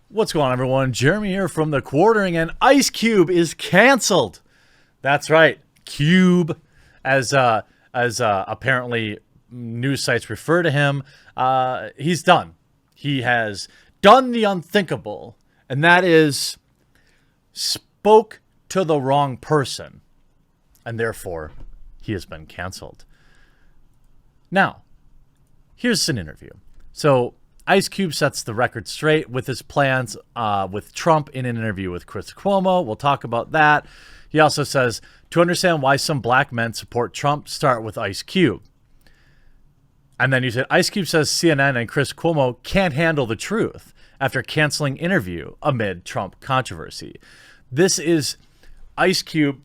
What's going on, everyone? Jeremy here from The Quartering, and Ice Cube is canceled. That's right, Cube, as apparently news sites refer to him. He's done. He has done the unthinkable, and that is spoke to the wrong person, and therefore he has been canceled. Now, here's an interview. So Ice Cube sets the record straight with his plans with Trump in an interview with Chris Cuomo. We'll talk about that. He also says, to understand why some black men support Trump, start with Ice Cube. And then you said, Ice Cube says CNN and Chris Cuomo can't handle the truth after canceling interview amid Trump controversy. This is Ice Cube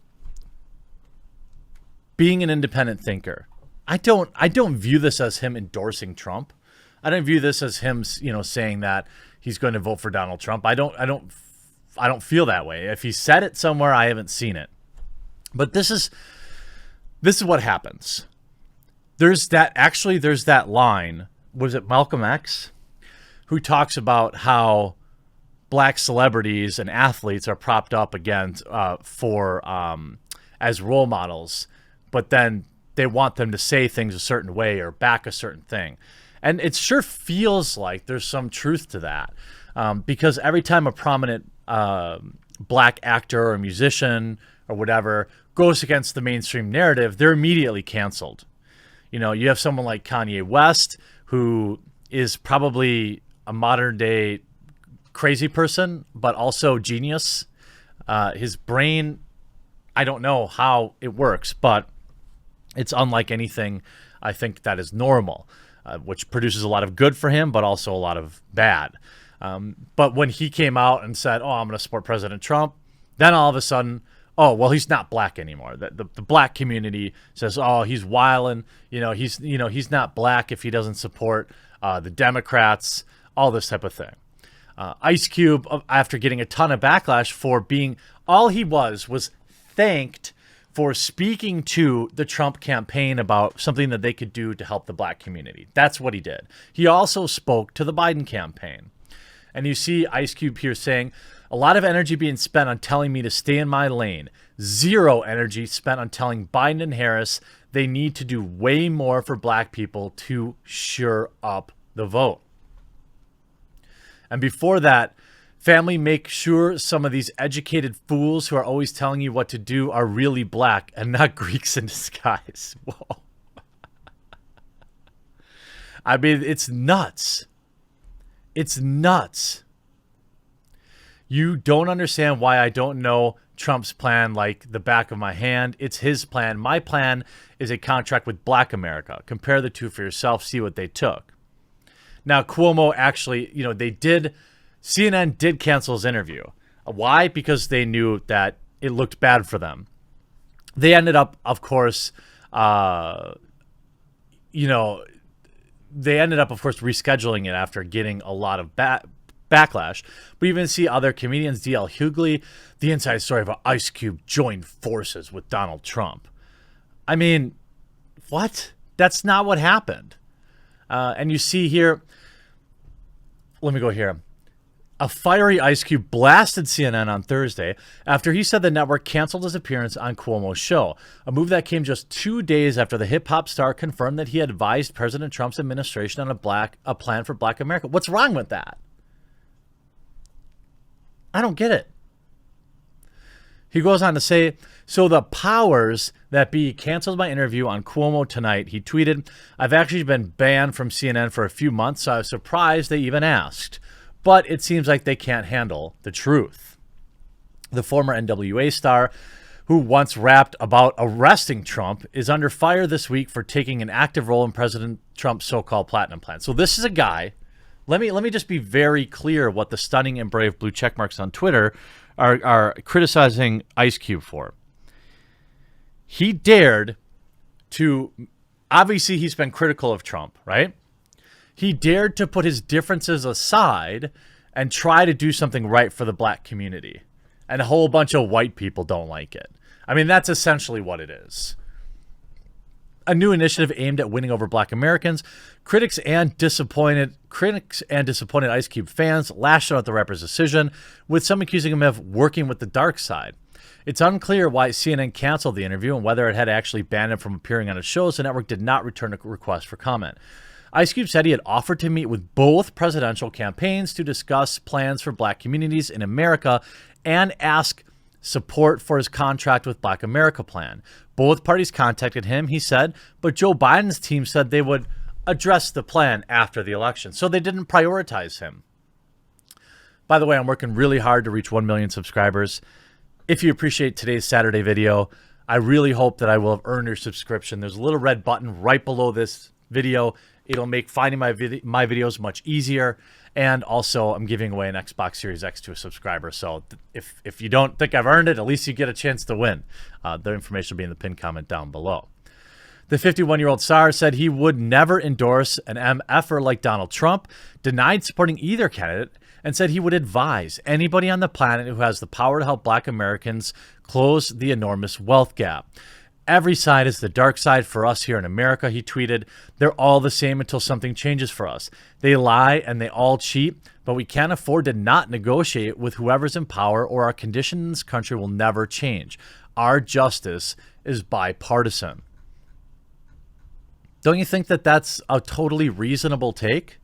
being an independent thinker. I don't view this as him endorsing Trump. I don't view this as him, saying that he's going to vote for Donald Trump. I don't feel that way. If he said it somewhere, I haven't seen it. But this is what happens. There's that line. Was it Malcolm X, who talks about how black celebrities and athletes are propped up against as role models, but then they want them to say things a certain way or back a certain thing. And it sure feels like there's some truth to that, because every time a prominent black actor or musician or whatever goes against the mainstream narrative, they're immediately canceled. You have someone like Kanye West, who is probably a modern day crazy person, but also genius. His brain, I don't know how it works, but it's unlike anything I think that is normal. Which produces a lot of good for him, but also a lot of bad. But when he came out and said, I'm going to support President Trump, then all of a sudden, he's not black anymore. The black community says, he's wilding. He's not black if he doesn't support the Democrats, all this type of thing. Ice Cube, after getting a ton of backlash for being, all he was thanked for speaking to the Trump campaign about something that they could do to help the black community. That's what he did. He also spoke to the Biden campaign. And you see Ice Cube here saying, a lot of energy being spent on telling me to stay in my lane. Zero energy spent on telling Biden and Harris they need to do way more for black people to shore up the vote. And before that, family, make sure some of these educated fools who are always telling you what to do are really black and not Greeks in disguise. Whoa. I mean, it's nuts. It's nuts. You don't understand why I don't know Trump's plan like the back of my hand. It's his plan. My plan is a contract with Black America. Compare the two for yourself. See what they took. Now, Cuomo actually, CNN did cancel his interview. Why? Because they knew that it looked bad for them. They ended up, of course, rescheduling it after getting a lot of backlash. We even see other comedians, D.L. Hughley, the inside story of how Ice Cube joined forces with Donald Trump. I mean, what? That's not what happened. And you see here, let me go here. A fiery Ice Cube blasted CNN on Thursday after he said the network canceled his appearance on Cuomo's show, a move that came just 2 days after the hip-hop star confirmed that he advised President Trump's administration on a plan for Black America. What's wrong with that? I don't get it. He goes on to say, so the powers that be canceled my interview on Cuomo tonight. He tweeted, I've actually been banned from CNN for a few months, so I was surprised they even asked. But it seems like they can't handle the truth. The former NWA star, who once rapped about arresting Trump, is under fire this week for taking an active role in President Trump's so-called platinum plan. So this is a guy. Let me just be very clear what the stunning and brave blue checkmarks on Twitter are criticizing Ice Cube for. He dared to, obviously he's been critical of Trump, right? He dared to put his differences aside and try to do something right for the black community. And a whole bunch of white people don't like it. I mean, that's essentially what it is. a new initiative aimed at winning over Black Americans. Critics and disappointed Ice Cube fans lashed out at the rapper's decision, with some accusing him of working with the dark side. It's unclear why CNN canceled the interview and whether it had actually banned him from appearing on its shows. The network did not return a request for comment. Ice Cube said he had offered to meet with both presidential campaigns to discuss plans for Black communities in America and ask support for his Contract with Black America plan. Both parties contacted him, he said, but Joe Biden's team said they would address the plan after the election, so they didn't prioritize him. By the way, I'm working really hard to reach 1 million subscribers. If you appreciate today's Saturday video, I really hope that I will have earned your subscription. There's a little red button right below this video. It'll make finding my videos much easier. And also, I'm giving away an Xbox Series X to a subscriber. So if you don't think I've earned it, at least you get a chance to win. The information will be in the pinned comment down below. The 51-year-old star said he would never endorse an MFer like Donald Trump, denied supporting either candidate, and said he would advise anybody on the planet who has the power to help Black Americans close the enormous wealth gap. Every side is the dark side for us here in America, he tweeted. They're all the same until something changes for us. They lie and they all cheat, but we can't afford to not negotiate with whoever's in power, or our condition in this country will never change. Our justice is bipartisan. Don't you think that that's a totally reasonable take?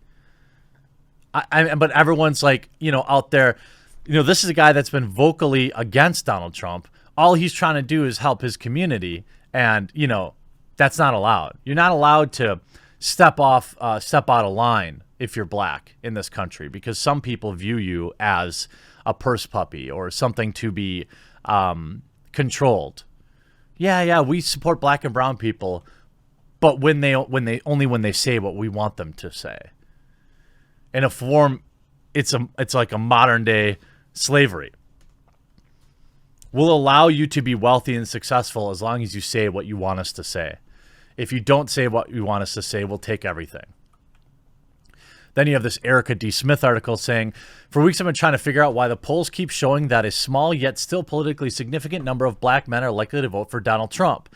But everyone's like, out there, this is a guy that's been vocally against Donald Trump. All he's trying to do is help his community. And, that's not allowed. You're not allowed to step out of line if you're Black in this country, because some people view you as a purse puppy or something to be controlled. Yeah, we support Black and brown people, but when they say what we want them to say. In a form, it's like a modern day slavery. We'll allow you to be wealthy and successful as long as you say what you want us to say. If you don't say what you want us to say, we'll take everything. Then you have this Erica D. Smith article saying, for weeks I've been trying to figure out why the polls keep showing that a small yet still politically significant number of Black men are likely to vote for Donald Trump.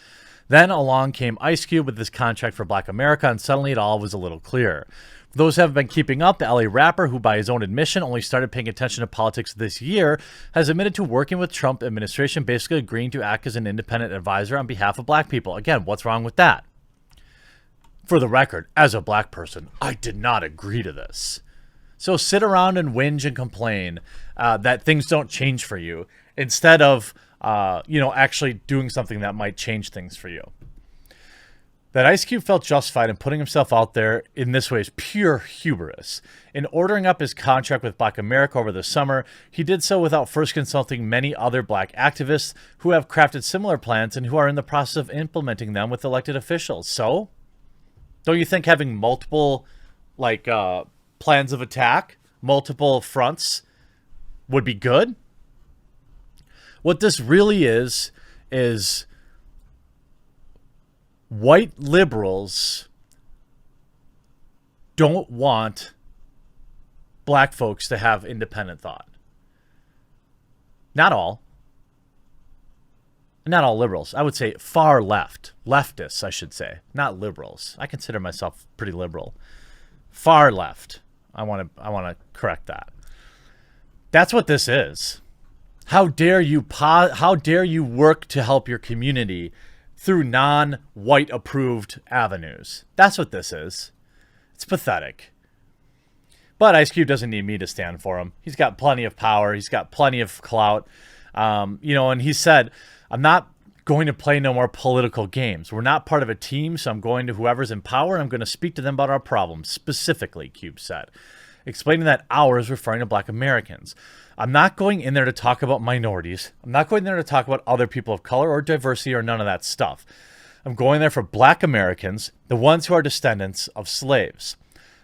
Then along came Ice Cube with this Contract for Black America, and suddenly it all was a little clearer. For those who have been keeping up, the LA rapper, who by his own admission only started paying attention to politics this year, has admitted to working with Trump administration, basically agreeing to act as an independent advisor on behalf of Black people. Again, what's wrong with that? For the record, as a Black person, I did not agree to this. So sit around and whinge and complain that things don't change for you, instead of actually doing something that might change things for you. That Ice Cube felt justified in putting himself out there in this way is pure hubris. In ordering up his contract with Black America over the summer, he did so without first consulting many other Black activists who have crafted similar plans and who are in the process of implementing them with elected officials. So, don't you think having multiple plans of attack, multiple fronts, would be good? What this really is white liberals don't want Black folks to have independent thought. Not all. Not all liberals. I would say far left. Leftists, I should say. Not liberals. I consider myself pretty liberal. Far left. I want to correct that. That's what this is. How dare you work to help your community through non-white approved avenues? That's what this is. It's pathetic. But Ice Cube doesn't need me to stand for him. He's got plenty of power. He's got plenty of clout. And he said, I'm not going to play no more political games. We're not part of a team, so I'm going to whoever's in power and I'm going to speak to them about our problems, specifically, Cube said, explaining that ours referring to Black Americans. I'm not going in there to talk about minorities. I'm not going there to talk about other people of color or diversity or none of that stuff. I'm going there for Black Americans, the ones who are descendants of slaves.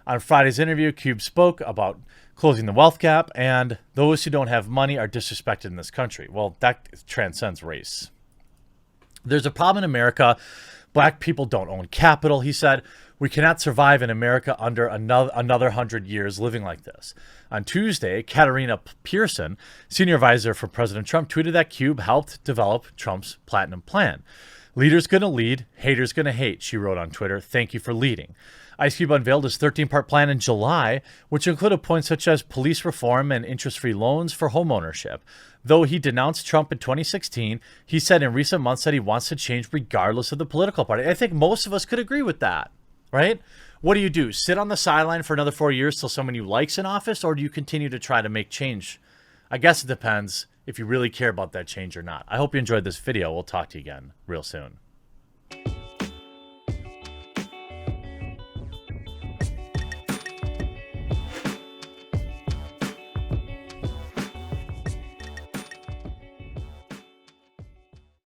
On Friday's interview, Cube spoke about closing the wealth gap and those who don't have money are disrespected in this country. Well, that transcends race. There's a problem in America. Black people don't own capital, he said. We cannot survive in America under another 100 years living like this. On Tuesday, Katarina Pearson, senior advisor for President Trump, tweeted that Cube helped develop Trump's Platinum Plan. Leader's gonna lead, haters gonna hate, she wrote on Twitter. Thank you for leading. Ice Cube unveiled his 13-part plan in July, which included points such as police reform and interest-free loans for homeownership. Though he denounced Trump in 2016, he said in recent months that he wants to change regardless of the political party. I think most of us could agree with that, right? What do? Sit on the sideline for another 4 years till someone you like's in office, or do you continue to try to make change? I guess it depends if you really care about that change or not. I hope you enjoyed this video. We'll talk to you again real soon.